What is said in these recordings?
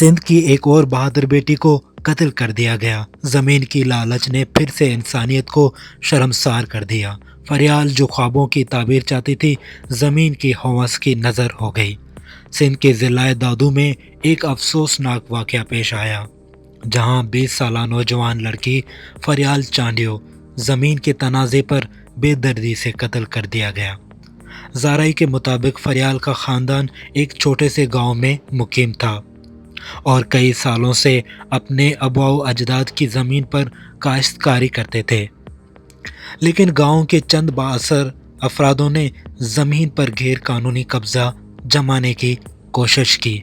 सिंध की एक और बहादुर बेटी को कत्ल कर दिया गया। जमीन की लालच ने फिर से इंसानियत को शर्मसार कर दिया। फरियाल जो ख्वाबों की ताबीर चाहती थी, जमीन की हवस की नजर हो गई। सिंध के जिला दादू में एक अफसोसनाक वाकया पेश आया, जहां 20 साल नौजवान लड़की फरियाल चांडियो जमीन के तनाजे पर बेदर्दी से कत्ल कर दिया गया। ज़ाराई के मुताबिक फरियाल का खानदान एक छोटे से गांव में मुकीम था और कई सालों से अपने अबाओ अजदाद की ज़मीन पर काश्तकारी करते थे। लेकिन गांव के चंद बाअसर अफरादों ने ज़मीन पर गैर कानूनी कब्जा जमाने की कोशिश की।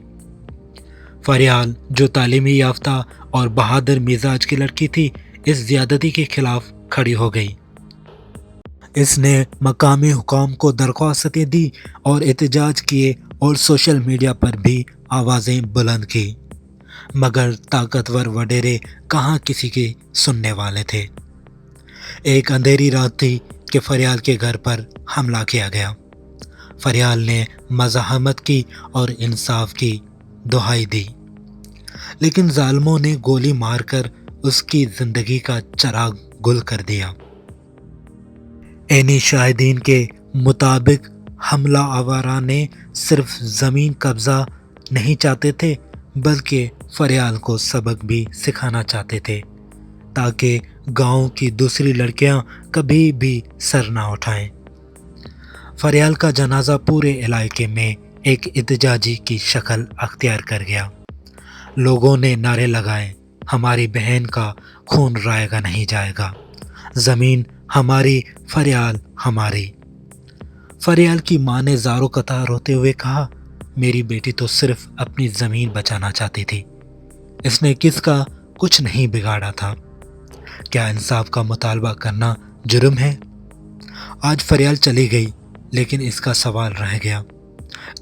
फरियाल, जो तालीमी याफ्ता और बहादुर मिजाज की लड़की थी, इस ज़्यादती के खिलाफ खड़ी हो गई। इसने मकामी हुकाम को दरख्वास्तें दी और एहतजाज किए और सोशल मीडिया पर भी आवाज़ें बुलंद की, मगर ताकतवर वडेरे कहाँ किसी की सुनने वाले थे। एक अंधेरी रात थी कि फरियाल के घर पर हमला किया गया। फरियाल ने मज़ाहमत की और इंसाफ की दुहाई दी, लेकिन जालिमों ने गोली मारकर उसकी ज़िंदगी का चिराग गुल कर दिया। ऐनी शाहिदीन के मुताबिक हमला आवारा ने सिर्फ ज़मीन कब्जा नहीं चाहते थे, बल्कि फरियाल को सबक भी सिखाना चाहते थे, ताकि गांव की दूसरी लड़कियां कभी भी सर ना उठाएं। फरियाल का जनाजा पूरे इलाके में एक एहतजाजी की शक्ल अख्तियार कर गया। लोगों ने नारे लगाए, हमारी बहन का खून रायगा नहीं जाएगा, ज़मीन हमारी, फरियाल हमारी। फरियाल की मां ने ज़ारो कतार रोते हुए कहा, मेरी बेटी तो सिर्फ अपनी ज़मीन बचाना चाहती थी, इसने किसका कुछ नहीं बिगाड़ा था। क्या इंसाफ का मुतालबा करना जुर्म है? आज फरियाल चली गई, लेकिन इसका सवाल रह गया,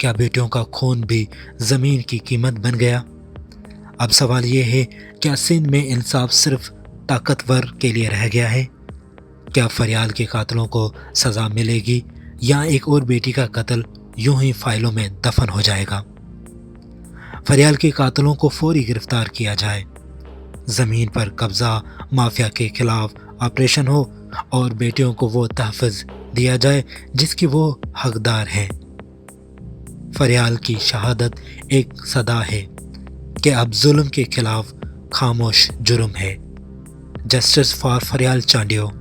क्या बेटियों का खून भी ज़मीन की कीमत बन गया? अब सवाल ये है, क्या सिंध में इंसाफ सिर्फ ताकतवर के लिए रह गया है? क्या फरियाल के कातलों को सज़ा मिलेगी या एक और बेटी का कत्ल यूं ही फाइलों में दफन हो जाएगा? फरियाल के कातलों को फौरी गिरफ्तार किया जाए, ज़मीन पर कब्जा माफिया के खिलाफ ऑपरेशन हो और बेटियों को वो तहफ़्फ़ुज़ दिया जाए जिसकी वो हकदार हैं। फरियाल की शहादत एक सदा है कि अब जुल्म के खिलाफ खामोश जुर्म है। Justice for Fariyal Chandio.